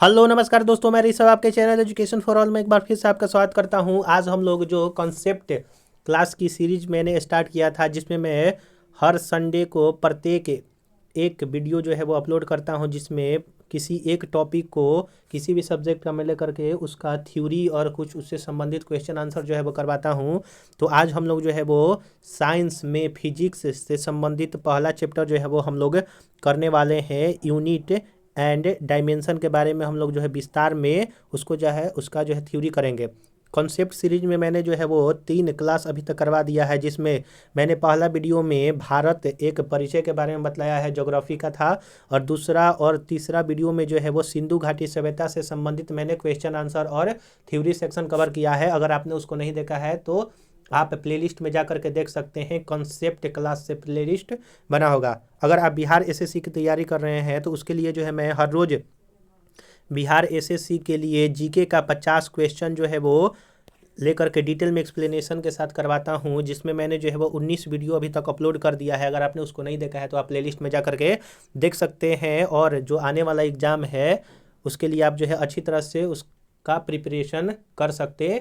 Hello नमस्कार दोस्तों, मैं ऋषभ आपके चैनल एजुकेशन फॉर ऑल में एक बार फिर से आपका स्वागत करता हूं। आज हम लोग जो कॉन्सेप्ट क्लास की सीरीज मैंने स्टार्ट किया था, जिसमें मैं हर संडे को प्रत्येक एक वीडियो जो है वो अपलोड करता हूं, जिसमें किसी एक टॉपिक को किसी भी सब्जेक्ट का मैं लेकर के उसका थ्योरी और कुछ उससे संबंधित क्वेश्चन आंसर जो है वो करवाता हूं। तो आज हम लोग जो है वो साइंस में फिजिक्स से संबंधित पहला चैप्टर जो है वो हम लोग करने वाले हैं। यूनिट एंड डायमेंशन के बारे में हम लोग जो है विस्तार में उसको जो है उसका जो है थ्योरी करेंगे। कॉन्सेप्ट सीरीज में मैंने जो है वो 3 क्लास अभी तक करवा दिया है, जिसमें मैंने पहला वीडियो में भारत एक परिचय के बारे में बतलाया है, ज्योग्राफी का था। और दूसरा और तीसरा वीडियो में जो है वो सिंधु घाटी सभ्यता से संबंधित मैंने क्वेश्चन आंसर और थ्योरी सेक्शन कवर किया है। अगर आपने उसको नहीं देखा है तो आप प्लेलिस्ट में जा करके देख सकते हैं, कॉन्सेप्ट क्लास से प्लेलिस्ट बना होगा। अगर आप बिहार एसएससी की तैयारी कर रहे हैं तो उसके लिए जो है मैं हर रोज बिहार एसएससी के लिए जीके का 50 क्वेश्चन जो है वो लेकर के डिटेल में एक्सप्लेनेशन के साथ करवाता हूं, जिसमें मैंने जो है वो 19 वीडियो अभी तक अपलोड कर दिया है। अगर आपने उसको नहीं देखा है तो आप प्लेलिस्ट में जा करके देख सकते हैं। और जो आने वाला एग्ज़ाम है उसके लिए आप जो है अच्छी तरह से उसका प्रिपरेशन कर सकते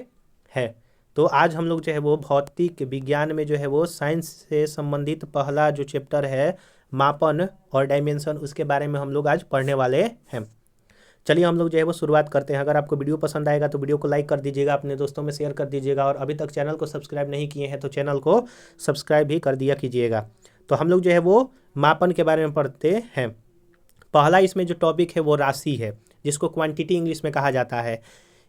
हैं। तो आज हम लोग जो है वो भौतिक विज्ञान में जो है वो साइंस से संबंधित पहला जो चैप्टर है मापन और डायमेंशन, उसके बारे में हम लोग आज पढ़ने वाले हैं। चलिए हम लोग जो है वो शुरुआत करते हैं। अगर आपको वीडियो पसंद आएगा तो वीडियो को लाइक कर दीजिएगा, अपने दोस्तों में शेयर कर दीजिएगा, और अभी तक चैनल को सब्सक्राइब नहीं किए हैं तो चैनल को सब्सक्राइब भी कर दिया कीजिएगा। तो हम लोग जो है वो मापन के बारे में पढ़ते हैं। पहला इसमें जो टॉपिक है वो राशि है, जिसको क्वांटिटी इंग्लिश में कहा जाता है।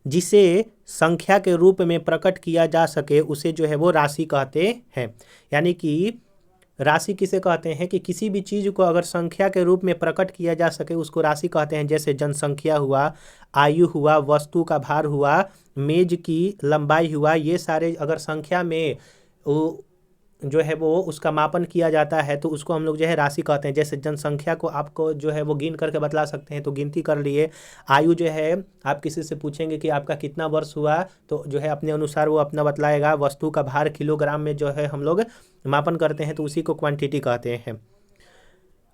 जिसे संख्या के रूप में प्रकट किया जा सके उसे जो है वो राशि कहते हैं। यानी कि राशि किसे कहते हैं कि किसी भी चीज़ को अगर संख्या के रूप में प्रकट किया जा सके उसको राशि कहते हैं। जैसे जनसंख्या हुआ, आयु हुआ, वस्तु का भार हुआ, मेज की लंबाई हुआ, ये सारे अगर संख्या में जो है वो उसका मापन किया जाता है तो उसको हम लोग जो है राशि कहते हैं। जैसे जनसंख्या को आपको जो है वो गिन करके बतला सकते हैं तो गिनती कर लिए। आयु जो है आप किसी से पूछेंगे कि आपका कितना वर्ष हुआ तो जो है अपने अनुसार वो अपना बतलाएगा। वस्तु का भार किलोग्राम में जो है हम लोग मापन करते हैं तो उसी को क्वांटिटी कहते हैं।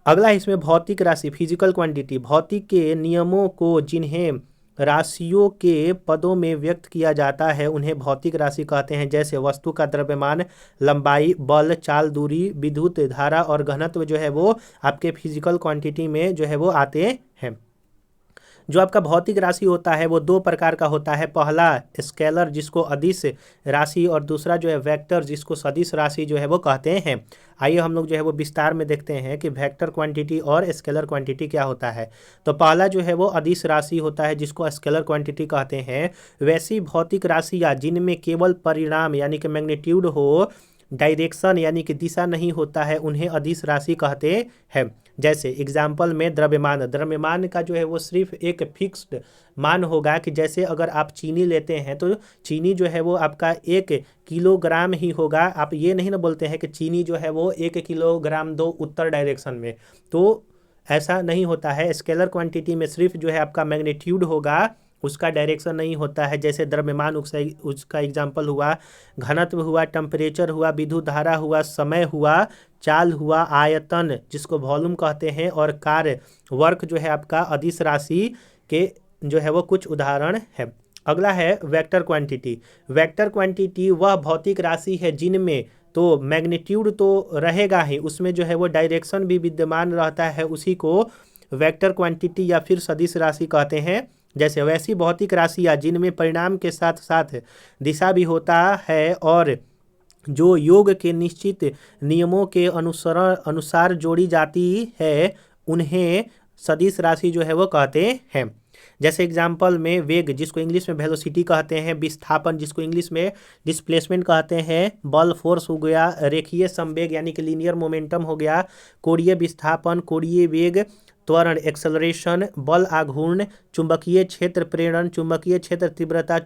अगला इसमें भौतिक राशि, फिजिकल क्वांटिटी, भौतिक के नियमों को जिन्हें राशियों के पदों में व्यक्त किया जाता है उन्हें भौतिक राशि कहते हैं। जैसे वस्तु का द्रव्यमान, लंबाई, बल, चाल, दूरी, विद्युत धारा और घनत्व जो है वो आपके फिजिकल क्वांटिटी में जो है वो आते हैं। जो आपका भौतिक राशि होता है वो 2 प्रकार का होता है। पहला स्केलर जिसको अदिश राशि, और दूसरा जो है वेक्टर जिसको सदिश राशि जो है वो कहते हैं। आइए हम लोग जो है वो विस्तार में देखते हैं कि वेक्टर क्वांटिटी और स्केलर क्वांटिटी क्या होता है। तो पहला जो है वो अदिश राशि होता है जिसको स्केलर क्वांटिटी कहते हैं। वैसी भौतिक राशियाँ जिनमें केवल परिणाम यानी कि मैग्नीट्यूड हो, डायरेक्शन यानी कि दिशा नहीं होता है, उन्हें अदिश राशि कहते हैं। जैसे एग्जाम्पल में द्रव्यमान, द्रव्यमान का जो है वो सिर्फ एक फिक्स्ड मान होगा कि जैसे अगर आप चीनी लेते हैं तो चीनी जो है वो आपका 1 किलोग्राम ही होगा। आप ये नहीं ना बोलते हैं कि चीनी जो है वो 1 किलोग्राम दो उत्तर डायरेक्शन में, तो ऐसा नहीं होता है। स्केलर क्वांटिटी में सिर्फ जो है आपका मैग्नीट्यूड होगा, उसका डायरेक्शन नहीं होता है। जैसे द्रव्यमान उसका एग्जाम्पल हुआ, घनत्व हुआ, टेम्परेचर हुआ, विद्युत धारा हुआ, समय हुआ, चाल हुआ, आयतन जिसको वॉल्यूम कहते हैं, और कार्य वर्क जो है आपका अदिश राशि के जो है वो कुछ उदाहरण है। अगला है वेक्टर क्वांटिटी। वेक्टर क्वांटिटी वह भौतिक राशि है जिनमें तो मैग्नीट्यूड तो रहेगा ही, उसमें जो है वो डायरेक्शन भी विद्यमान रहता है, उसी को वेक्टर क्वांटिटी या फिर सदिश राशि कहते हैं। जैसे वैसी भौतिक राशियाँ जिनमें परिणाम के साथ साथ दिशा भी होता है और जो योग के निश्चित नियमों के अनुसार जोड़ी जाती है, उन्हें सदिश राशि जो है वो कहते हैं। जैसे एग्जाम्पल में वेग जिसको इंग्लिश में वेलोसिटी कहते हैं, विस्थापन जिसको इंग्लिश में डिस्प्लेसमेंट कहते हैं, बल फोर्स हो गया, रेखीय संवेग यानी कि लीनियर मोमेंटम हो गया, कोणीय विस्थापन, कोणीय वेग, त्वरण एक्सेलरेशन, बल आघूर्ण, चुंबकीय क्षेत्र प्रेरण, चुंबकीय क्षेत्र तीव्रता,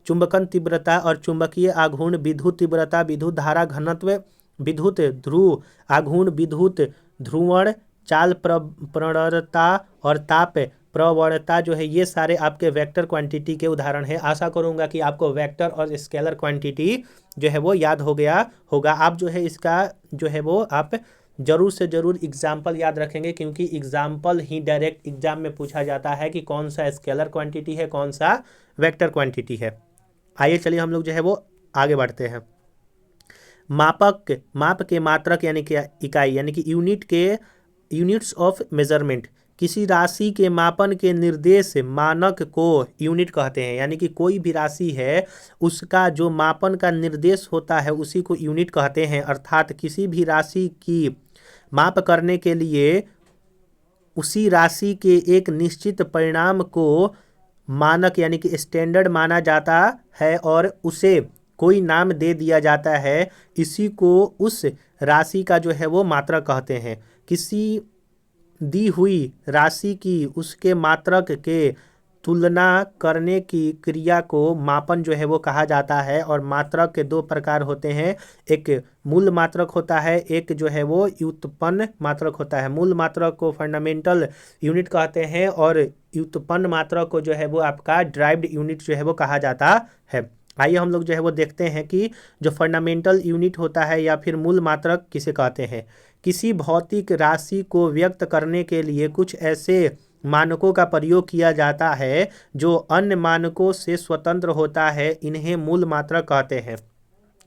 चुंबकन तीव्रता और चुंबकीय आघूर्ण, विद्युत तीव्रता, विद्युत धारा घनत्व, विद्युत ध्रुव आघूर्ण, विद्युत ध्रुवण, चाल प्रवणता और ताप प्रवणता जो है, ये सारे आपके वेक्टर क्वांटिटी के उदाहरण हैं। आशा करूंगा कि आपको वेक्टर और स्केलर क्वांटिटी जो है वो याद हो गया होगा। आप जो है इसका जो है वो आप जरूर से जरूर एग्जाम्पल याद रखेंगे, क्योंकि एग्जाम्पल ही डायरेक्ट एग्जाम में पूछा जाता है कि कौन सा स्केलर क्वांटिटी है, कौन सा वेक्टर क्वांटिटी है। आइए चलिए हम लोग जो है वो आगे बढ़ते हैं। माप के मात्रक यानी कि इकाई यानी कि यूनिट्स ऑफ मेजरमेंट, किसी राशि के मापन के निर्देश मानक को यूनिट कहते हैं। यानी कि कोई भी राशि है उसका जो मापन का निर्देश होता है उसी को यूनिट कहते हैं। अर्थात किसी भी राशि की माप करने के लिए उसी राशि के एक निश्चित परिणाम को मानक यानी कि स्टैंडर्ड माना जाता है और उसे कोई नाम दे दिया जाता है। इसी को उस राशि का जो है वो मात्रक कहते हैं। किसी दी हुई राशि की उसके मात्रक के तुलना करने की क्रिया को मापन जो है वो कहा जाता है। और मात्रक के दो प्रकार होते हैं, एक मूल मात्रक होता है, एक जो है वो व्युत्पन्न मात्रक होता है। मूल मात्रक को फंडामेंटल यूनिट कहते हैं और व्युत्पन्न मात्रक को जो है वो आपका ड्राइव्ड यूनिट जो है वो कहा जाता है। आइए हम लोग जो है वो देखते हैं कि जो फंडामेंटल यूनिट होता है या फिर मूल मात्रक किसे कहते हैं। किसी भौतिक राशि को व्यक्त करने के लिए कुछ ऐसे मानकों का प्रयोग किया जाता है जो अन्य मानकों से स्वतंत्र होता है, इन्हें मूल मात्रक कहते हैं।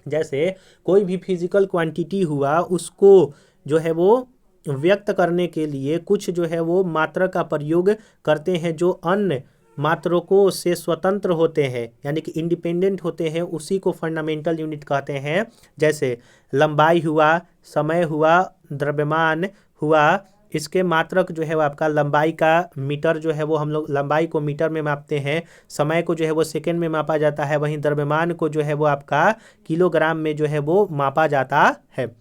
जैसे कोई भी फिजिकल क्वांटिटी हुआ, उसको जो है वो व्यक्त करने के लिए कुछ जो है वो मात्रक का प्रयोग करते हैं जो अन्य मात्रकों से स्वतंत्र होते हैं, यानी कि इंडिपेंडेंट होते हैं, उसी को फंडामेंटल यूनिट कहते हैं। जैसे लंबाई हुआ, समय हुआ, द्रव्यमान हुआ, इसके मात्रक जो है वो आपका लंबाई का मीटर जो है वो हम लोग लंबाई को मीटर में मापते हैं, समय को जो है वो सेकेंड में मापा जाता है, वहीं द्रव्यमान को जो है वो आपका किलोग्राम में जो है वो मापा जाता है।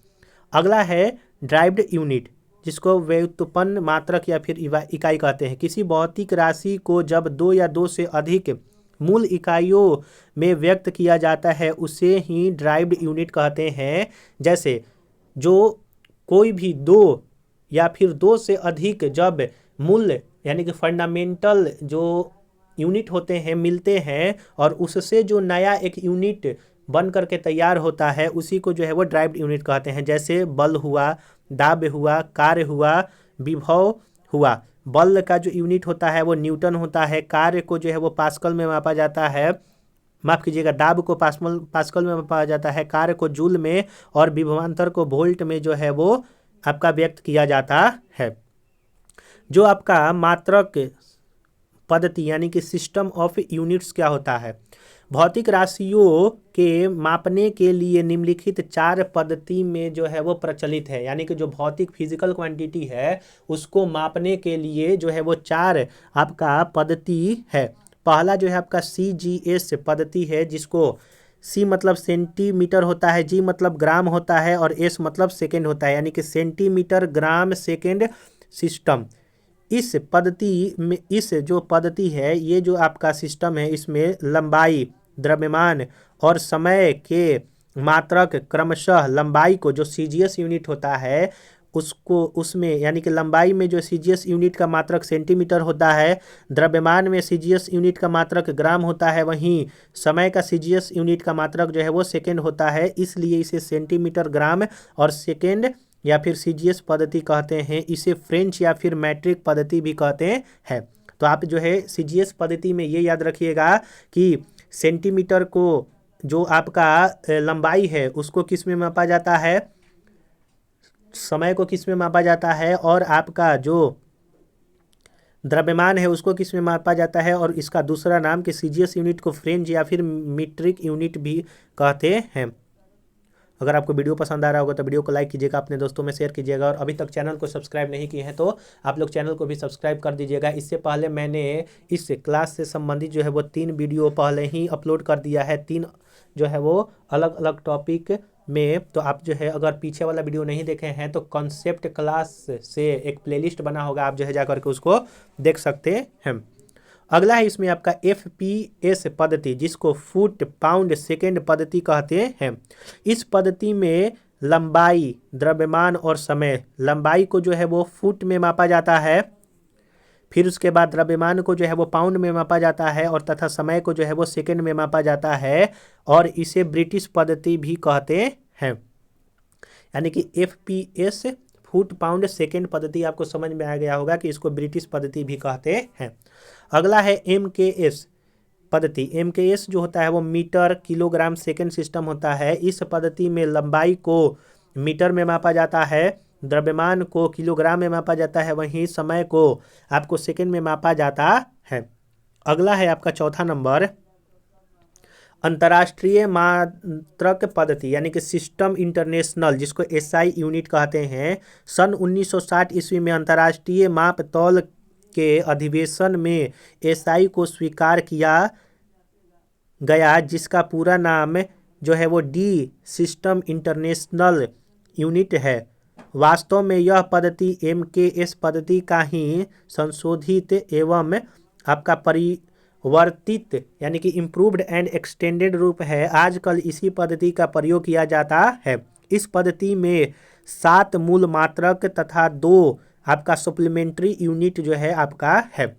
अगला है ड्राइव्ड यूनिट, जिसको व्युत्पन्न मात्रक या फिर इकाई कहते हैं। किसी भौतिक राशि को जब दो या दो से अधिक मूल इकाइयों में व्यक्त किया जाता है उसे ही ड्राइव्ड यूनिट कहते हैं। जैसे जो कोई भी दो या फिर दो से अधिक जब मूल यानी कि फंडामेंटल जो यूनिट होते हैं मिलते हैं और उससे जो नया एक यूनिट बन करके तैयार होता है उसी को जो है वो ड्राइव्ड यूनिट कहते हैं। जैसे बल हुआ, दाब हुआ, कार्य हुआ, विभव हुआ। बल का जो यूनिट होता है वो न्यूटन होता है, कार्य को जो है वो पास्कल में मापा जाता है, माफ कीजिएगा, दाब को पास्कल में मापा जाता है, कार्य को जूल में और विभवांतर को वोल्ट में जो है वो आपका व्यक्त किया जाता है। जो आपका मात्रक पद्धति यानी कि सिस्टम ऑफ यूनिट्स क्या होता है। भौतिक राशियों के मापने के लिए निम्नलिखित 4 पद्धति में जो है वो प्रचलित है। यानी कि जो भौतिक फिजिकल क्वांटिटी है उसको मापने के लिए जो है वो 4 आपका पद्धति है। पहला जो है आपका CGS पद्धति है, जिसको C मतलब सेंटीमीटर होता है, G मतलब ग्राम होता है और S मतलब सेकेंड होता है, यानी कि सेंटीमीटर ग्राम सेकेंड सिस्टम। इस पद्धति में इस जो पद्धति है ये जो आपका सिस्टम है इसमें लंबाई, द्रव्यमान और समय के मात्रक क्रमशः लंबाई को जो CGS यूनिट होता है उसको उसमें यानी कि लंबाई में जो CGS यूनिट का मात्रक सेंटीमीटर होता है, द्रव्यमान में CGS यूनिट का मात्रक ग्राम होता है, वहीं समय का CGS यूनिट का मात्रक जो है वो सेकेंड होता है। इसलिए इसे सेंटीमीटर ग्राम और सेकेंड या फिर CGS पद्धति कहते हैं। इसे फ्रेंच या फिर मैट्रिक पद्धति भी कहते हैं। तो आप जो है CGS पद्धति में ये याद रखिएगा कि सेंटीमीटर को जो आपका लंबाई है उसको किस में मापा जाता है, समय को किस में मापा जाता है, और आपका जो द्रव्यमान है उसको किस में मापा जाता है, और इसका दूसरा नाम कि CGS यूनिट को फ्रेंच या फिर मीट्रिक यूनिट भी कहते हैं। अगर आपको वीडियो पसंद आ रहा होगा तो वीडियो को लाइक कीजिएगा, अपने दोस्तों में शेयर कीजिएगा, और अभी तक चैनल को सब्सक्राइब नहीं किए हैं तो आप लोग चैनल को भी सब्सक्राइब कर दीजिएगा। इससे पहले मैंने इस क्लास से संबंधित जो है वो 3 वीडियो पहले ही अपलोड कर दिया है, 3 जो है वो अलग अलग टॉपिक में। तो आप जो है अगर पीछे वाला वीडियो नहीं देखे हैं तो कॉन्सेप्ट क्लास से एक प्लेलिस्ट बना होगा, आप जो है जा करके उसको देख सकते हैं। अगला है इसमें आपका FPS पद्धति, जिसको फुट पाउंड सेकेंड पद्धति कहते हैं। इस पद्धति में लंबाई, द्रव्यमान और समय, लंबाई को जो है वो फुट में मापा जाता है, फिर उसके बाद द्रव्यमान को जो है वो पाउंड में मापा जाता है और तथा समय को जो है वो सेकेंड में मापा जाता है, और इसे ब्रिटिश पद्धति भी कहते हैं। यानी कि FPS फुट पाउंड सेकेंड पद्धति आपको समझ में आ गया होगा कि इसको ब्रिटिश पद्धति भी कहते हैं। अगला है MKS पद्धति। MKS जो होता है वो मीटर किलोग्राम सेकेंड सिस्टम होता है। इस पद्धति में लंबाई को मीटर में मापा जाता है, द्रव्यमान को किलोग्राम में मापा जाता है, वहीं समय को आपको सेकेंड में मापा जाता है। अगला है आपका चौथा नंबर अंतर्राष्ट्रीय मात्रक पद्धति यानी कि सिस्टम इंटरनेशनल, जिसको SI यूनिट कहते हैं। सन 1960 ईस्वी में अंतर्राष्ट्रीय माप तौल के अधिवेशन में SI को स्वीकार किया गया, जिसका पूरा नाम जो है वो डी सिस्टम इंटरनेशनल यूनिट है। वास्तव में यह पद्धति MKS पद्धति का ही संशोधित एवं आपका परिवर्तित यानी कि इम्प्रूव्ड एंड एक्सटेंडेड रूप है। आजकल इसी पद्धति का प्रयोग किया जाता है। इस पद्धति में 7 मूल मात्रक तथा 2 आपका सप्लीमेंट्री यूनिट जो है आपका है।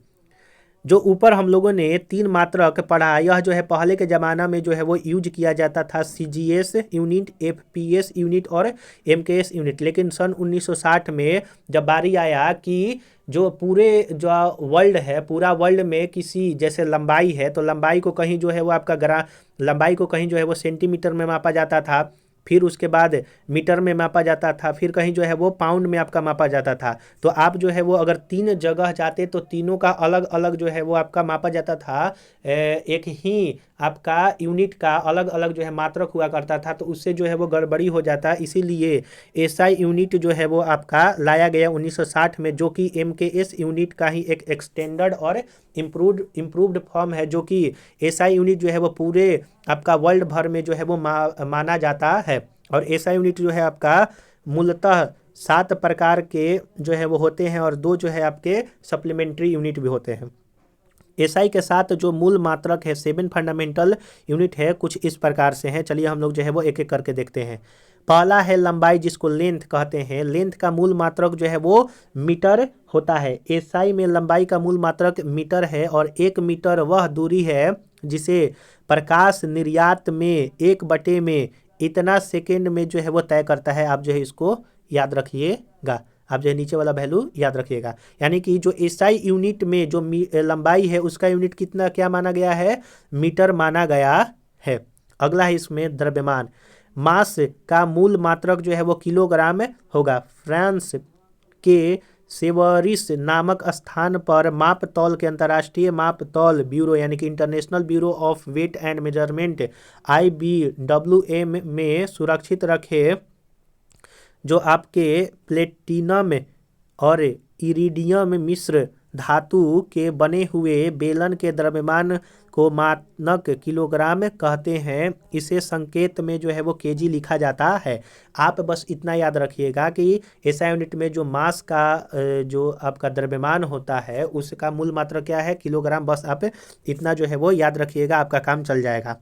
जो ऊपर हम लोगों ने 3 मात्रक पढ़ा, यह जो है पहले के ज़माना में जो है वो यूज किया जाता था CGS यूनिट, FPS यूनिट और MKS यूनिट। लेकिन सन 1960 में जब बारी आया कि जो पूरे जो वर्ल्ड है, पूरा वर्ल्ड में किसी जैसे लंबाई है तो लंबाई को कहीं जो है वो आपका लंबाई को कहीं जो है वो सेंटीमीटर में मापा जाता था, फिर उसके बाद मीटर में मापा जाता था, फिर कहीं जो है वो पाउंड में आपका मापा जाता था। तो आप जो है वो अगर 3 जगह जाते तो तीनों का अलग अलग जो है वो आपका मापा जाता था। एक ही आपका यूनिट का अलग अलग जो है मात्रक हुआ करता था, तो उससे जो है वो गड़बड़ी हो जाता। इसीलिए SI यूनिट जो है वो आपका लाया गया 1960 में, जो कि MKS यूनिट का ही एक एक्सटेंडर्ड और इम्प्रूव्ड फॉर्म है, जो कि SI यूनिट जो है वो पूरे आपका वर्ल्ड भर में जो है वो माना जाता है। और SI यूनिट जो है आपका मूलतः 7 प्रकार के जो है वो होते हैं और 2 जो है आपके सप्लीमेंट्री यूनिट भी होते हैं। SI के साथ जो मूल मात्रक है 7 फंडामेंटल यूनिट है, कुछ इस प्रकार से हैं। चलिए हम लोग जो है वो एक एक करके देखते हैं। पहला है लंबाई, जिसको लेंथ कहते हैं। लेंथ का मूल मात्रक जो है वो मीटर होता है। SI में लंबाई का मूल मात्रक मीटर है और 1 मीटर वह दूरी है जिसे प्रकाश निर्यात में 1/में इतना सेकेंड में जो है वो तय करता है। आप जो है इसको याद रखिएगा, आप जो है नीचे वाला वैल्यू याद रखिएगा। यानी कि जो SI यूनिट में जो लंबाई है उसका यूनिट कितना क्या माना गया है, मीटर माना गया है। अगला है इसमें द्रव्यमान। मास का मूल मात्रक जो है वो किलोग्राम होगा। फ्रांस के सेवरिस नामक स्थान पर माप तौल के अंतर्राष्ट्रीय माप तौल ब्यूरो यानी कि international bureau of weight and measurement IBWM में सुरक्षित रखे जो आपके प्लेटिनम और इरिडियम मिश्र धातु के बने हुए बेलन के द्रव्यमान को मानक किलोग्राम कहते हैं। इसे संकेत में जो है वो केजी लिखा जाता है। आप बस इतना याद रखिएगा कि SI यूनिट में जो मास का जो आपका द्रव्यमान होता है उसका मूल मात्रा क्या है, किलोग्राम। बस आप इतना जो है वो याद रखिएगा, आपका काम चल जाएगा।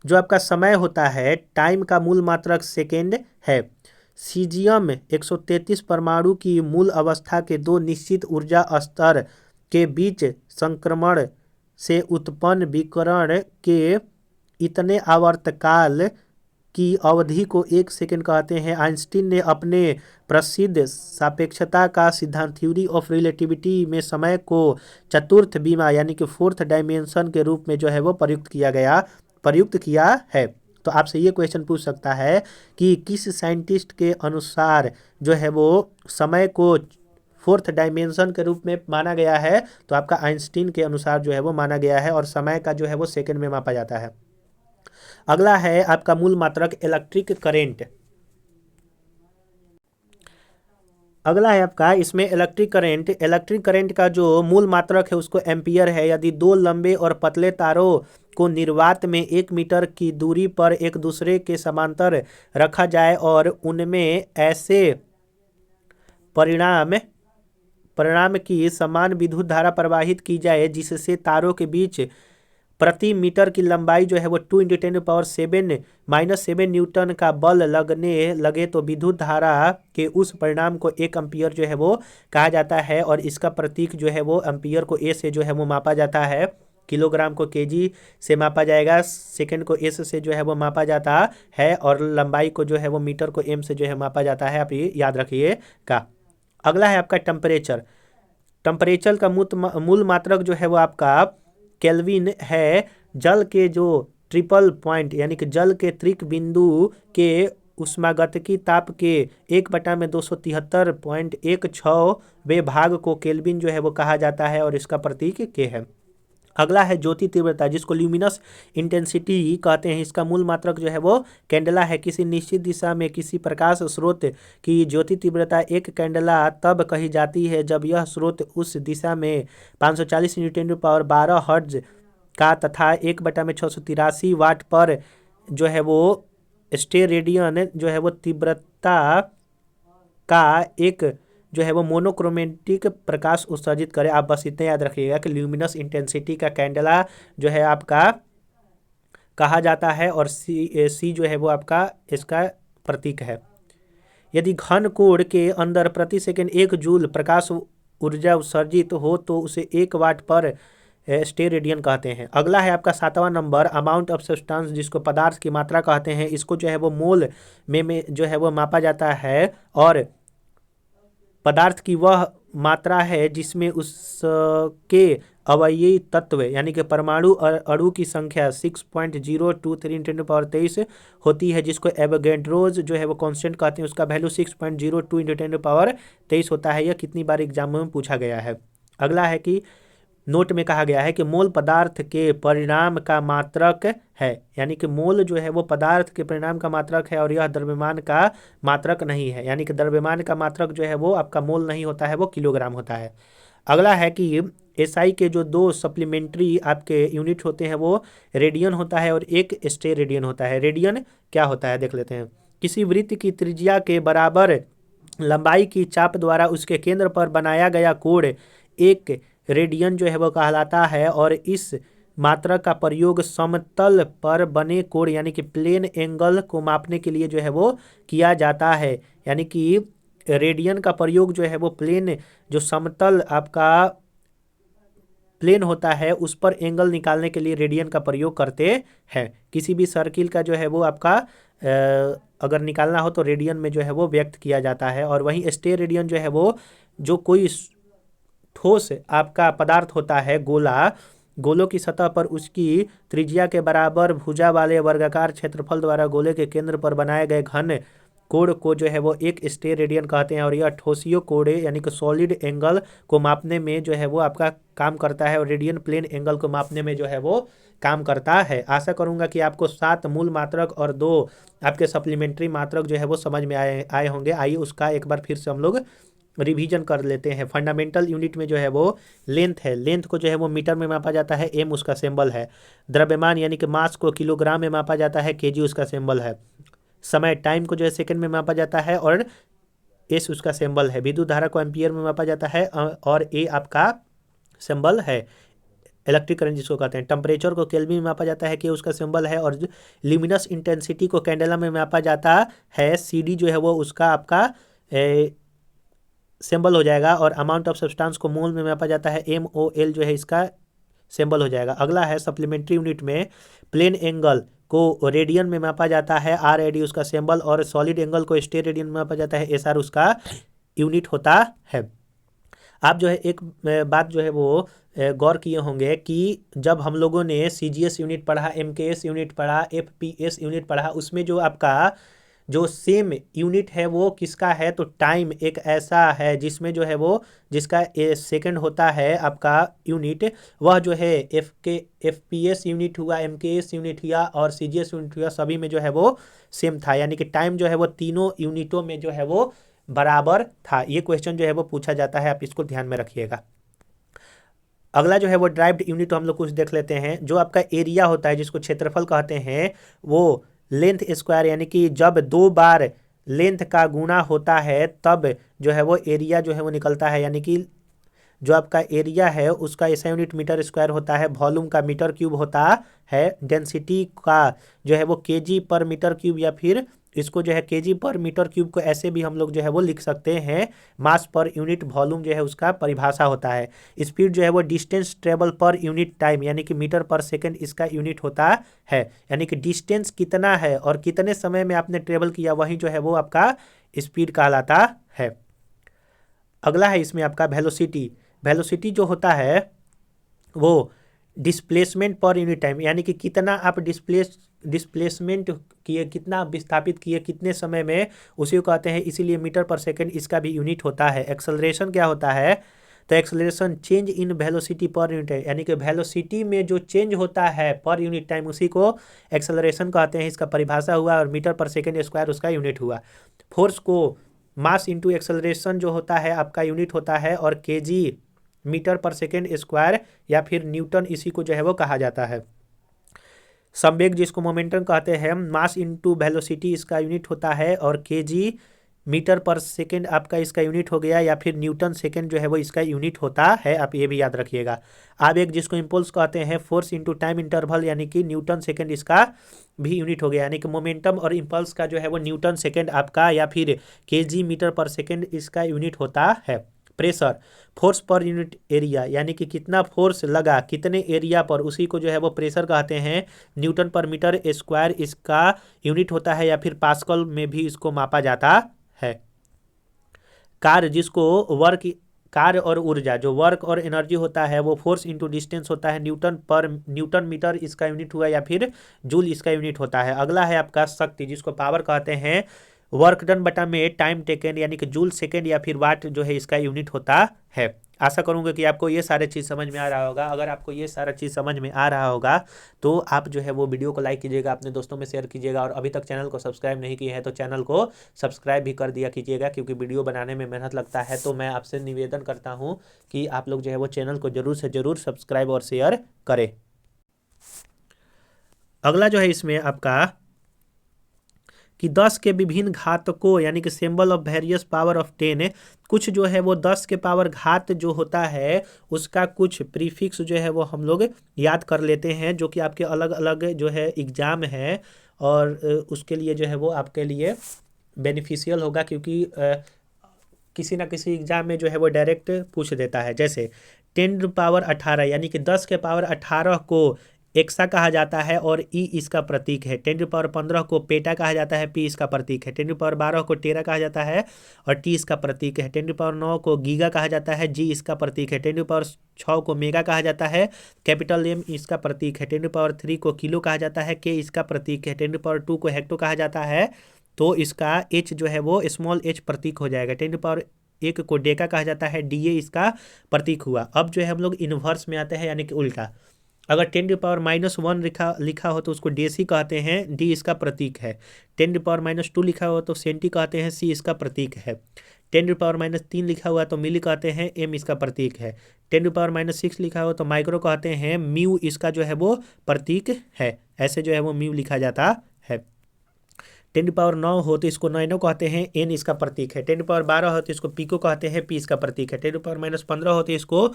जो आपका समय होता है, टाइम का मूल मात्रक सेकेंड है। सीजियम 133 परमाणु की मूल अवस्था के 2 निश्चित ऊर्जा स्तर के बीच संक्रमण से उत्पन्न विकिरण के इतने आवर्तकाल की अवधि को 1 सेकंड कहते हैं। आइंस्टीन ने अपने प्रसिद्ध सापेक्षता का सिद्धांत थ्योरी ऑफ रिलेटिविटी में समय को चतुर्थ विमा यानी कि 4th डायमेंशन के रूप में जो है वो प्रयुक्त किया है। तो आपसे ये क्वेश्चन पूछ सकता है कि किस साइंटिस्ट के अनुसार जो है वो समय को 4th डायमेंशन के रूप में माना गया है, तो आपका आइंस्टीन के अनुसार जो है वो माना गया है और समय का जो है वो सेकंड में मापा जाता है। अगला है आपका मूल मात्रक इलेक्ट्रिक करेंट। अगला है आपका इसमें इलेक्ट्रिक करंट का जो मूल मात्रक है उसको एम्पियर है। यदि 2 लंबे और पतले तारों को निर्वात में 1 मीटर की दूरी पर एक दूसरे के समांतर रखा जाए और उनमें ऐसे परिणाम की समान विद्युत धारा प्रवाहित की जाए जिससे तारों के बीच प्रति मीटर की लंबाई जो है वो 2 × 10⁻⁷ न्यूटन का बल लगने लगे, तो विद्युत धारा के उस परिणाम को 1 एम्पियर जो है वो कहा जाता है और इसका प्रतीक जो है वो एम्पियर को A से जो है वो मापा जाता है। किलोग्राम को केजी से मापा जाएगा, सेकंड को एस से जो है वो मापा जाता है, और लंबाई को जो है वो मीटर को एम से जो है मापा जाता है। आप ये याद रखिएगा। अगला है आपका टेम्परेचर। टेम्परेचर का मूल मात्रक जो है वो आपका केल्विन है। जल के जो ट्रिपल पॉइंट यानी कि जल के त्रिक बिंदु के उष्मागतिकी ताप के 1/273.16वें भाग को केल्विन जो है वो कहा जाता है, और इसका प्रतीक के है। अगला है ज्योति तीव्रता, जिसको ल्यूमिनस इंटेंसिटी कहते हैं। इसका मूल मात्रक जो है वो कैंडेला है। किसी निश्चित दिशा में किसी प्रकाश स्रोत की ज्योति तीव्रता एक कैंडेला तब कही जाती है जब यह स्रोत उस दिशा में 540 न्यूटन पावर 12 हर्ट्ज का तथा 1/683 वाट पर जो है वो स्टेरेडियन जो है वो तीव्रता का एक जो है वो मोनोक्रोमेटिक प्रकाश उत्सर्जित करे। आप बस इतना याद रखिएगा कि ल्यूमिनस इंटेंसिटी का कैंडेला जो है आपका कहा जाता है, और सी जो है वो आपका इसका प्रतीक है। यदि घन कोण के अंदर प्रति सेकंड 1 जूल प्रकाश ऊर्जा उत्सर्जित हो तो उसे 1 वाट पर स्टेरेडियन कहते हैं। अगला है आपका 7वां नंबर, अमाउंट ऑफ सब्सटेंस, जिसको पदार्थ की मात्रा कहते हैं। इसको जो है वो मोल में जो है वो मापा जाता है, और पदार्थ की वह मात्रा है जिसमें उसके अवयवी तत्व यानी कि परमाणु और अणु की संख्या 6.023 × 1023 होती है, जिसको एवोगैड्रोज जो है वो कांस्टेंट कहते हैं। उसका वैल्यू 6.02 × 1023 होता है। यह कितनी बार एग्जाम में पूछा गया है। अगला है कि नोट में कहा गया है कि मोल पदार्थ के परिणाम का मात्रक है, यानी कि मोल जो है वो पदार्थ के परिणाम का मात्रक है, और यह द्रव्यमान का मात्रक नहीं है। यानी कि द्रव्यमान का मात्रक जो है वो आपका मोल नहीं होता है, वो किलोग्राम होता है। अगला है कि एसआई के जो 2 सप्लीमेंट्री आपके यूनिट होते हैं वो रेडियन होता है और एक स्टेरेडियन होता है। रेडियन क्या होता है देख लेते हैं। किसी वृत्त की त्रिज्या के बराबर लंबाई की चाप द्वारा उसके केंद्र पर बनाया गया कोण एक रेडियन जो है वो कहलाता है, और इस मात्रक का प्रयोग समतल पर बने कोण यानी कि प्लेन एंगल को मापने के लिए जो है वो किया जाता है। यानी कि रेडियन का प्रयोग जो है वो प्लेन जो समतल आपका प्लेन होता है उस पर एंगल निकालने के लिए रेडियन का प्रयोग करते हैं। किसी भी सर्किल का जो है वो आपका अगर निकालना हो तो रेडियन में जो है वो व्यक्त किया जाता है। और वहीं स्टेरेडियन जो है वो जो कोई ठोस आपका पदार्थ होता है, गोलों की सतह पर उसकी त्रिज्या के बराबर भुजा वाले वर्गाकार क्षेत्रफल द्वारा गोले के केंद्र पर बनाए गए घन कोण को जो है वो एक स्टेरेडियन कहते हैं, और यह ठोसियों कोणे यानी कि सॉलिड एंगल को मापने में जो है वो आपका काम करता है, और रेडियन प्लेन एंगल को मापने में जो है वो काम करता है। आशा करूंगा कि आपको 7 मूल मात्रक और 2 आपके सप्लीमेंट्री मात्रक जो है वो समझ में आए होंगे। आइए उसका एक बार फिर से हम लोग रिवीजन कर लेते हैं। फंडामेंटल यूनिट में जो है वो लेंथ है, लेंथ को जो है वो मीटर में मापा जाता है, एम उसका सिंबल है। द्रव्यमान यानी कि मास को किलोग्राम में मापा जाता है, केजी उसका सिंबल है। समय टाइम को जो है सेकंड में मापा जाता है, और एस उसका सिंबल है। विद्युत धारा को एम्पियर में मापा जाता है, और ए आपका सिंबल है। इलेक्ट्रिक करंट जिसको कहते हैं। टेम्परेचर को केल्विन में मापा जाता है, के उसका सिंबल है। और ल्यूमिनस इंटेंसिटी को कैंडेला में मापा जाता है, सी डी जो है वो उसका आपका सिंबल हो जाएगा। और अमाउंट ऑफ सब्सटेंस को मोल में मापा जाता है, MOL जो है इसका सिंबल हो जाएगा। अगला है सप्लीमेंट्री यूनिट में प्लेन एंगल को रेडियन में मापा जाता है, RAD उसका सिंबल। और सॉलिड एंगल को स्टेरेडियन में मापा जाता है, SR उसका यूनिट होता है। आप जो है एक बात जो है वो गौर किए होंगे कि जब हम लोगों ने CGS यूनिट पढ़ा, MKS यूनिट पढ़ा, FPS यूनिट पढ़ा, उसमें जो आपका जो सेम यूनिट है वो किसका है, तो टाइम एक ऐसा है जिसमें जो है वो जिसका सेकंड होता है आपका यूनिट, वह जो है FPS यूनिट हुआ, MKS यूनिट हुआ और CGS यूनिट हुआ, सभी में जो है वो सेम था। यानी कि टाइम जो है वो तीनों यूनिटों में जो है वो बराबर था। ये क्वेश्चन जो है वो पूछा जाता है, आप इसको ध्यान में रखिएगा। अगला जो है वो ड्राइव्ड यूनिट हम लोग कुछ देख लेते हैं। जो आपका एरिया होता है जिसको क्षेत्रफल कहते हैं, वो लेंथ स्क्वायर यानी कि जब 2 बार लेंथ का गुणा होता है तब जो है वो एरिया जो है वो निकलता है। यानी कि जो आपका एरिया है उसका ऐसा यूनिट मीटर स्क्वायर होता है, वॉल्यूम का मीटर क्यूब होता है, डेंसिटी का जो है वो केजी पर मीटर क्यूब या फिर इसको जो है केजी पर मीटर क्यूब को ऐसे भी हम लोग जो है वो लिख सकते हैं, मास पर यूनिट वॉल्यूम जो है उसका परिभाषा होता है। स्पीड जो है वो distance travel per unit time यानी कि मीटर पर सेकंड इसका यूनिट होता है, यानी कि डिस्टेंस कितना है और कितने समय में आपने ट्रेवल किया वही जो है वो आपका स्पीड कहलाता है। अगला है इसमें आपका वेलोसिटी। वेलोसिटी जो होता है वो डिस्प्लेसमेंट पर यूनिट टाइम यानी कि कितना आप डिस्प्लेसमेंट किए, कितना विस्थापित किए कितने समय में, उसी को कहते हैं, इसीलिए मीटर पर सेकंड इसका भी यूनिट होता है। एक्सेलरेशन क्या होता है, तो acceleration change in velocity per unit time यानी कि वेलोसिटी में जो चेंज होता है पर यूनिट टाइम उसी को एक्सेलरेशन कहते हैं, इसका परिभाषा हुआ। और मीटर पर सेकंड स्क्वायर उसका यूनिट हुआ। फोर्स को मास इंटू एक्सेलरेशन जो होता है आपका यूनिट होता है, और केजी मीटर पर सेकेंड स्क्वायर या फिर न्यूटन इसी को जो है वो कहा जाता है। संवेग जिसको मोमेंटम कहते हैं, मास इनटू वेलोसिटी इसका यूनिट होता है, और केजी मीटर पर सेकेंड आपका इसका यूनिट हो गया, या फिर न्यूटन सेकेंड जो है वो इसका यूनिट होता है। आप ये भी याद रखिएगा। आवेग जिसको इम्पल्स कहते हैं, फोर्स इनटू टाइम इंटरवल यानी कि न्यूटन सेकेंड इसका भी यूनिट हो गया, यानी कि मोमेंटम और इम्पल्स का जो है वो न्यूटन सेकेंड आपका या फिर केजी मीटर पर सेकेंड इसका यूनिट होता है। Pressure, force per unit area यानी कि कितना फोर्स लगा कितने एरिया पर, उसी को जो है वो प्रेशर कहते हैं। न्यूटन पर मीटर स्क्वायर इसका यूनिट होता है, या फिर पास्कल में भी इसको मापा जाता है। कार्य जिसको वर्क, कार्य और ऊर्जा, जो वर्क और एनर्जी होता है वो फोर्स इंटू डिस्टेंस होता है। न्यूटन मीटर इसका यूनिट हुआ, या फिर जूल इसका यूनिट होता है। अगला है आपका शक्ति जिसको पावर कहते हैं। वर्क डन बटा में टाइम टेकन यानी कि जूल सेकेंड या फिर वाट जो है इसका यूनिट होता है। आशा करूंगा कि आपको ये सारे चीज़ समझ में आ रहा होगा। अगर आपको ये सारा चीज़ समझ में आ रहा होगा तो आप जो है वो वीडियो को लाइक कीजिएगा, अपने दोस्तों में शेयर कीजिएगा, और अभी तक चैनल को सब्सक्राइब नहीं किए हैं तो चैनल को सब्सक्राइब भी कर दिया कीजिएगा, क्योंकि वीडियो बनाने में मेहनत लगता है। तो मैं आपसे निवेदन करता हूँ कि आप लोग जो है वो चैनल को जरूर से जरूर सब्सक्राइब और शेयर करें। अगला जो है इसमें आपका कि 10 के विभिन्न घातकों यानी कि symbol of various power of 10, कुछ जो है वो 10 के पावर घात जो होता है उसका कुछ प्रीफिक्स जो है वो हम लोग याद कर लेते हैं, जो कि आपके अलग अलग जो है एग्जाम है, और उसके लिए जो है वो आपके लिए बेनिफिशियल होगा, क्योंकि किसी ना किसी एग्जाम में जो है वो डायरेक्ट पूछ देता है। जैसे 10⁻18 यानी कि 10 के पावर 18 को एक्सा कहा जाता है और ई इसका प्रतीक है। 10⁻15 को पेटा कहा जाता है, पी इसका प्रतीक है। 10⁻12 को टेरा कहा जाता है और टी इसका प्रतीक है। 10⁻9 को गीगा कहा जाता है, जी इसका प्रतीक है। 10⁻6 को मेगा कहा जाता है, कैपिटल एम इसका प्रतीक है। 10⁻3 को किलो कहा जाता है, के इसका प्रतीक है। 10⁻2 को हेक्टो कहा जाता है, तो इसका एच जो है वो स्मॉल एच प्रतीक हो जाएगा। 10⁻1 को डेका कहा जाता है, डी ए इसका प्रतीक हुआ। अब जो है हम लोग इन्वर्स में आते हैं, यानी कि उल्टा। अगर 10⁻−1 लिखा हो तो उसको डेसी कहते हैं, डी इसका प्रतीक है। 10⁻−2 लिखा हो तो सेंटी कहते हैं, सी इसका प्रतीक है। 10⁻−3 लिखा हुआ तो मिली कहते हैं, एम इसका प्रतीक है। 10⁻6 लिखा हो तो माइक्रो कहते हैं, म्यू इसका जो है वो प्रतीक है। ऐसे जो है वो म्यू लिखा जाता है। 10⁻9 हो तो इसको नैनो कहते हैं, एन इसका प्रतीक है। 10⁻12 हो तो इसको पिको कहते हैं, पी इसका प्रतीक है। 10⁻−15 हो तो इसको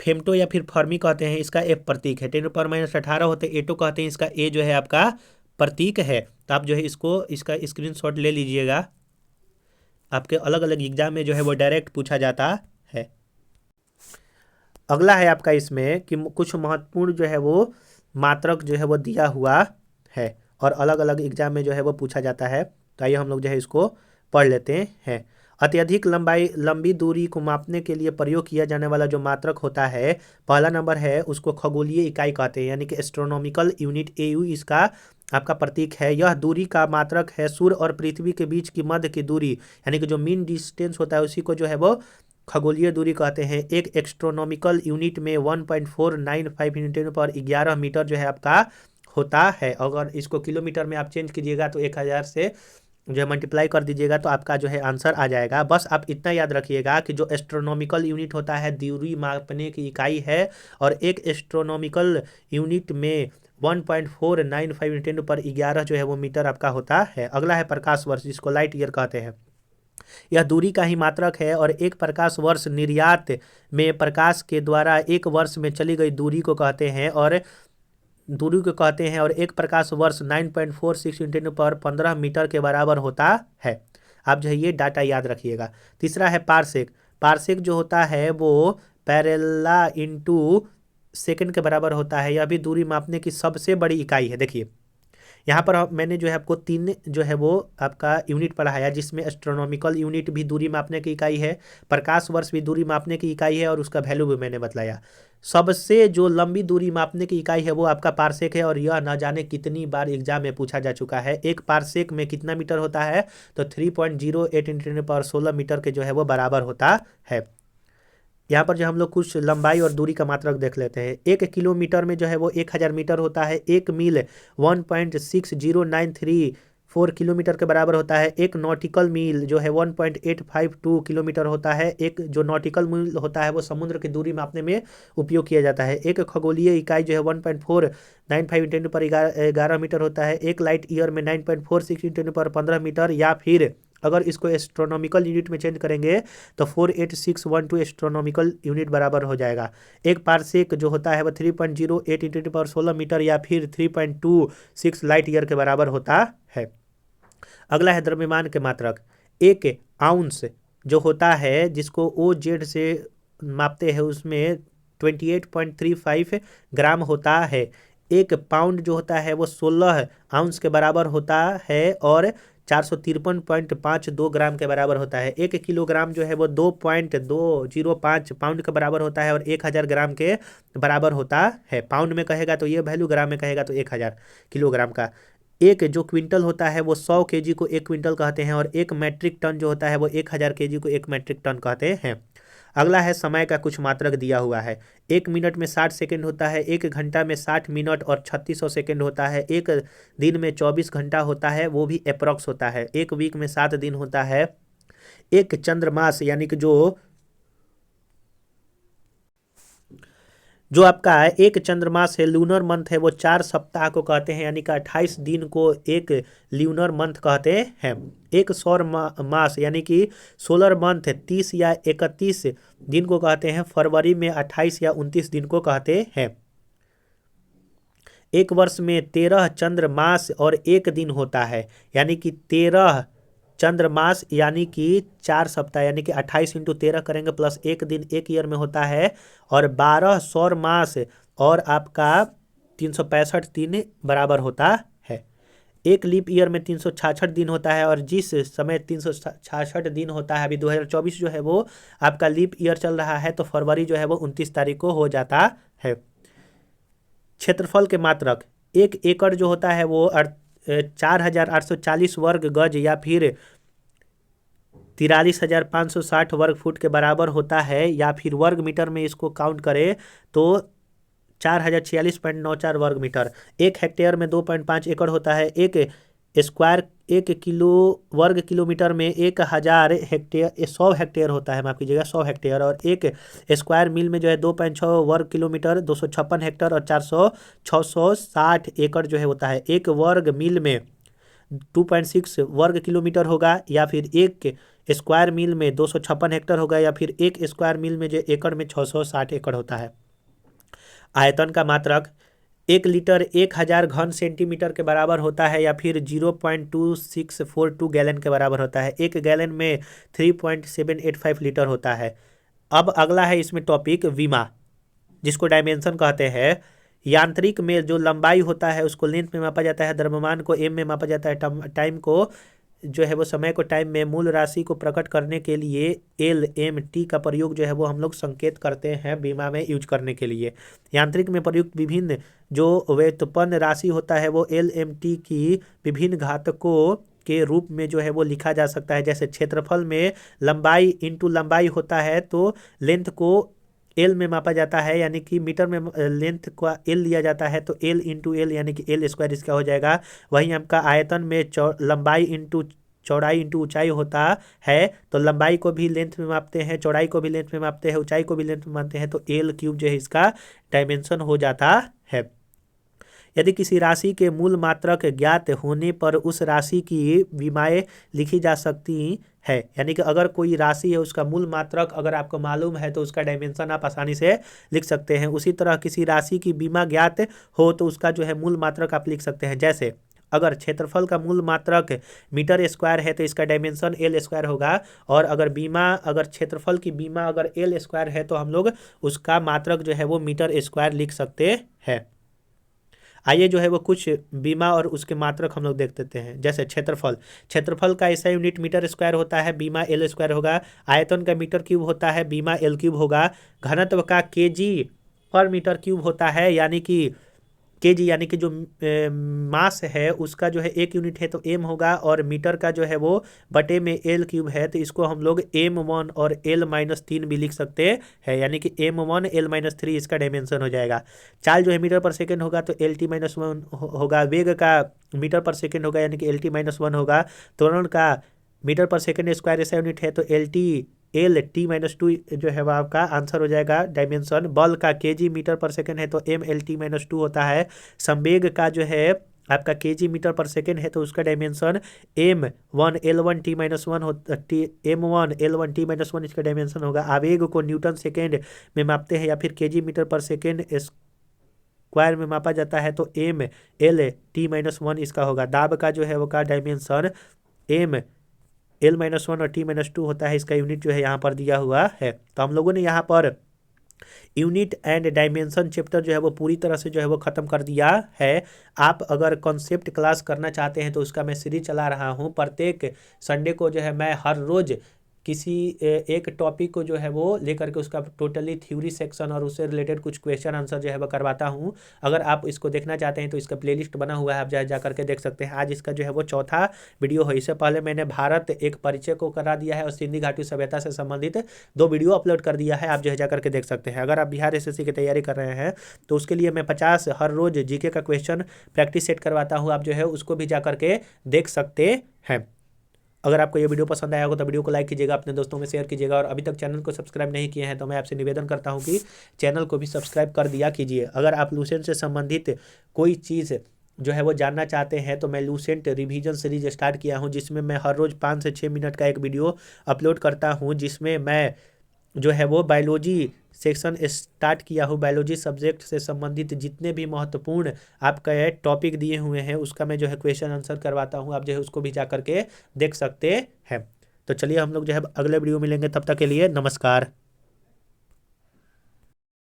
फेमटो या फिर फर्मी कहते हैं, इसका एफ प्रतीक है। 10⁻18 हो तो एटो कहते हैं, इसका ए जो है आपका प्रतीक है। तो आप जो है इसका स्क्रीनशॉट ले लीजिएगा, आपके अलग अलग एग्जाम में जो है वो डायरेक्ट पूछा जाता है। अगला है आपका इसमें कि कुछ महत्वपूर्ण जो है वो मात्रक जो है वो दिया हुआ है, और अलग अलग एग्जाम में जो है वो पूछा जाता है। तो आइए हम लोग जो है इसको पढ़ लेते हैं। अत्यधिक लंबी दूरी को मापने के लिए प्रयोग किया जाने वाला जो मात्रक होता है, पहला नंबर है, उसको खगोलीय इकाई कहते हैं, यानी कि एस्ट्रोनॉमिकल यूनिट, एयू इसका आपका प्रतीक है। यह दूरी का मात्रक है सूर्य और पृथ्वी के बीच की मध्य की दूरी, यानी कि जो मीन डिस्टेंस होता है उसी को जो है वो खगोलीय दूरी कहते हैं। एक एस्ट्रोनॉमिकल यूनिट में 1.495 × 10⁻11 मीटर जो है आपका होता है। अगर इसको किलोमीटर में आप चेंज कीजिएगा तो 1000 से जो है मल्टीप्लाई कर दीजिएगा तो आपका जो है आंसर आ जाएगा। बस आप इतना याद रखिएगा कि जो एस्ट्रोनॉमिकल यूनिट होता है दूरी मापने की इकाई है, और एक एस्ट्रोनॉमिकल यूनिट में 1.495 × 10⁻11 जो है वो मीटर आपका होता है। अगला है प्रकाश वर्ष, जिसको लाइट ईयर कहते हैं। यह दूरी का ही मात्रक है, और एक प्रकाश वर्ष निर्यात में प्रकाश के द्वारा एक वर्ष में चली गई दूरी को कहते हैं। और दूरी को कहते हैं और एक प्रकाश वर्ष 9.46 × 10⁻15 मीटर के बराबर होता है। आप जो है ये डाटा याद रखिएगा। तीसरा है पारसेक। पारसेक जो होता है वो पैरेला इंटू सेकंड के बराबर होता है। यह भी दूरी मापने की सबसे बड़ी इकाई है। देखिए यहाँ पर मैंने जो है आपको 3 जो है वो आपका यूनिट पढ़ाया, जिसमें एस्ट्रोनॉमिकल यूनिट भी दूरी मापने की इकाई है, प्रकाश वर्ष भी दूरी मापने की इकाई है और उसका वैल्यू भी मैंने बतलाया। सबसे जो लंबी दूरी मापने की इकाई है वो आपका पारसेक है और यह न जाने कितनी बार एग्जाम में पूछा जा चुका है। एक पारसेक में कितना मीटर होता है, तो 3.08 × 1016 मीटर के जो है वो बराबर होता है। यहाँ पर जो हम लोग कुछ लंबाई और दूरी का मात्रक देख लेते हैं। 1 किलोमीटर में जो है वो 1000 मीटर होता है। 1 मील 1.60934 किलोमीटर के बराबर होता है। एक नॉटिकल मील जो है 1.852 किलोमीटर होता है। एक जो नॉटिकल मील होता है वो समुद्र की दूरी मापने में उपयोग किया जाता है। एक खगोलीय इकाई जो है 1.495 × 1011 मीटर होता है। एक लाइट ईयर में 9.46 × 1015 मीटर, या फिर अगर इसको एस्ट्रोनॉमिकल यूनिट में चेंज करेंगे तो 48612 एस्ट्रोनॉमिकल यूनिट बराबर हो जाएगा। एक पारसेक जो होता है वह 3.08 × 1016 मीटर या फिर 3.26 लाइट ईयर के बराबर होता है। अगला है द्रव्यमान के मात्रक। एक आउंस जो होता है जिसको OZ से मापते हैं उसमें 28.35 ग्राम होता है। एक पाउंड जो होता है वो 16 आउंस के बराबर होता है और 453.52 ग्राम के बराबर होता है। 1 किलोग्राम जो है वो 2.205 पाउंड के बराबर होता है और 1000 ग्राम के बराबर होता है। पाउंड में कहेगा तो ये वैल्यू, ग्राम में कहेगा तो 1000 किलोग्राम का। एक जो क्विंटल होता है वो 100 केजी को 1 क्विंटल कहते हैं और 1 मैट्रिक टन जो होता है वो 1000 केजी को 1 मैट्रिक टन कहते हैं। अगला है समय का कुछ मात्रक दिया हुआ है। 1 मिनट में 60 सेकंड होता है। 1 घंटा में 60 मिनट और 3600 सेकंड होता है। 1 दिन में 24 घंटा होता है, वो भी अप्रॉक्स होता है। 1 वीक में 7 दिन होता है। एक चंद्रमास यानी कि जो आपका एक चंद्रमास है, लूनर मंथ है, वो 4 सप्ताह को कहते हैं, यानी कि 28 दिन को एक ल्यूनर मंथ कहते हैं। एक सौर मास यानी कि सोलर मंथ 30 या 31 दिन को कहते हैं। फरवरी में 28 या 29 दिन को कहते हैं। एक वर्ष में 13 चंद्र मास और 1 दिन होता है, यानी कि 13 चंद्रमास यानी कि 4 सप्ताह, यानी कि 28 × 13 करेंगे प्लस 1 दिन 1 ईयर में होता है और 12 सौर मास और आपका 365 दिन बराबर होता है। एक लीप ईयर में 366 दिन होता है और जिस समय 366 दिन होता है, अभी 2024 जो है वो आपका लीप ईयर चल रहा है, तो फरवरी जो है वो 29 तारीख को हो जाता है। क्षेत्रफल के मात्रक। 1 एकड़ जो होता है वो 4840 वर्ग गज या फिर 43,560 वर्ग फुट के बराबर होता है, या फिर वर्ग मीटर में इसको काउंट करें तो 4046.94 वर्ग मीटर। 1 हेक्टेयर में 2.5 एकड़ होता है। 1 स्क्वायर 1 किलो वर्ग किलोमीटर में 1000 हेक्टेयर 100 हेक्टेयर होता है, माफ कीजिएगा 100 हेक्टेयर। और 1 स्क्वायर मील में जो है 2.6 वर्ग किलोमीटर 256 हेक्टेयर और 660 एकड़ जो है होता है। 1 वर्ग मील में 2.6 वर्ग किलोमीटर होगा, या फिर 1 स्क्वायर मील में 256 हेक्टेयर होगा, या फिर 1 स्क्वायर मील में जो एकड़ में 660 एकड़ होता है। आयतन का मात्रक। 1 लीटर 1000 घन सेंटीमीटर के बराबर होता है, या फिर 0.2642 गैलन के बराबर होता है। 1 गैलन में 3.785 लीटर होता है। अब अगला है इसमें टॉपिक विमा, जिसको डायमेंशन कहते हैं। यांत्रिक में जो लंबाई होता है उसको लेंथ में मापा जाता है, द्रव्यमान को एम में मापा जाता है, टाइम को जो है वो समय को टाइम में, मूल राशि को प्रकट करने के लिए LMT का प्रयोग जो है वो हम लोग संकेत करते हैं बीमा में यूज करने के लिए। यांत्रिक में प्रयुक्त विभिन्न जो व्युत्पन्न राशि होता है वो LMT की विभिन्न घातकों के रूप में जो है वो लिखा जा सकता है। जैसे क्षेत्रफल में लंबाई इंटू लंबाई होता है तो लेंथ को L में मापा जाता है, यानी कि मीटर में लेंथ का L लिया जाता है तो L इंटू L यानी कि L स्क्वायर इसका हो जाएगा। वहीं आपका आयतन में लंबाई इंटू चौड़ाई इंटू ऊंचाई होता है, तो लंबाई को भी लेंथ में मापते हैं, चौड़ाई को भी लेंथ में मापते हैं, ऊंचाई को भी लेंथ में मापते हैं, तो L क्यूब जो है इसका डायमेंशन हो जाता है। यदि किसी राशि के मूल मात्रक ज्ञात होने पर उस राशि की विमाएँ लिखी जा सकती है। यानी कि अगर कोई राशि है उसका मूल मात्रक अगर आपको मालूम है तो उसका डायमेंशन आप आसानी से लिख सकते हैं। उसी तरह किसी राशि की बीमा ज्ञात हो तो उसका जो है मूल मात्रक आप लिख सकते हैं। जैसे अगर क्षेत्रफल का मूल मात्रक मीटर स्क्वायर है तो इसका डायमेंशन एल स्क्वायर होगा, और अगर क्षेत्रफल की बीमा अगर एल स्क्वायर है तो हम लोग उसका मात्रक जो है वो मीटर स्क्वायर लिख सकते हैं। आइए जो है वो कुछ बीमा और उसके मात्रक हम लोग देख देते हैं। जैसे क्षेत्रफल का ऐसा यूनिट मीटर स्क्वायर होता है, बीमा एल स्क्वायर होगा। आयतन का मीटर क्यूब होता है, बीमा एल क्यूब होगा। घनत्व का केजी पर मीटर क्यूब होता है, यानी कि केजी यानी कि जो मास है उसका जो है एक यूनिट है तो एम होगा, और मीटर का जो है वो बटे में एल क्यूब है तो इसको हम लोग m1 और l-3 भी लिख सकते हैं। यानी कि m1 l-3 इसका डायमेंशन हो जाएगा। चाल जो है मीटर पर सेकेंड होगा तो lt-1 होगा। वेग का मीटर पर सेकेंड होगा यानी कि lt-1 होगा। त्वरण का मीटर पर सेकेंड स्क्वायर ऐसा यूनिट है तो LT-2 जो है वो आपका आंसर हो जाएगा डायमेंशन। बल का केजी मीटर पर सेकेंड है तो MLT-2 होता है। संवेग का जो है आपका केजी मीटर पर सेकेंड है तो उसका डायमेंशन M1L1T-1 इसका डायमेंशन होगा। आवेग को न्यूटन सेकेंड में मापते हैं या फिर केजी मीटर पर सेकेंड स्क्वायर में मापा जाता है तो MLT-1 इसका होगा। दाब का जो है वो का डायमेंशन ML-1 और T-2 होता है। इसका यूनिट जो है यहाँ पर दिया हुआ है। तो हम लोगों ने यहाँ per unit and dimension chapter जो है वो पूरी तरह से जो है वो ख़त्म कर दिया है। आप अगर कॉन्सेप्ट क्लास करना चाहते हैं तो उसका मैं सीरीज चला रहा हूँ। प्रत्येक संडे को जो है मैं हर रोज़ किसी एक टॉपिक को जो है वो लेकर के उसका टोटली थ्योरी सेक्शन और उससे रिलेटेड कुछ क्वेश्चन आंसर जो है वो करवाता हूँ। अगर आप इसको देखना चाहते हैं तो इसका प्लेलिस्ट बना हुआ है, आप जा करके देख सकते हैं। आज इसका जो है वो चौथा वीडियो है। इससे पहले मैंने भारत एक परिचय को करा दिया है और सिंधी घाटी सभ्यता से संबंधित 2 वीडियो अपलोड कर दिया है, आप जो है जा करके देख सकते हैं। अगर आप बिहार SSC की तैयारी कर रहे हैं तो उसके लिए मैं 50 हर रोज़ जीके का क्वेश्चन प्रैक्टिस सेट करवाता हूँ, आप जो है उसको भी जा करके देख सकते हैं। अगर आपको ये वीडियो पसंद आया हो तो वीडियो को लाइक कीजिएगा, अपने दोस्तों में शेयर कीजिएगा, और अभी तक चैनल को सब्सक्राइब नहीं किए हैं तो मैं आपसे निवेदन करता हूं कि चैनल को भी सब्सक्राइब कर दिया कीजिए। अगर आप लूसेंट से संबंधित कोई चीज़ जो है वो जानना चाहते हैं तो मैं लूसेंट रिवीजन सीरीज स्टार्ट किया हूँ, जिसमें मैं हर रोज़ 5 से 6 मिनट का एक वीडियो अपलोड करता हूँ, जिसमें मैं जो है वो बायोलॉजी सेक्शन स्टार्ट किया हूँ। बायोलॉजी सब्जेक्ट से संबंधित जितने भी महत्वपूर्ण आपका टॉपिक दिए हुए हैं उसका मैं जो है क्वेश्चन आंसर करवाता हूँ, आप जो है उसको भी जा करके देख सकते हैं। तो चलिए हम लोग जो है अगले वीडियो मिलेंगे, तब तक के लिए नमस्कार।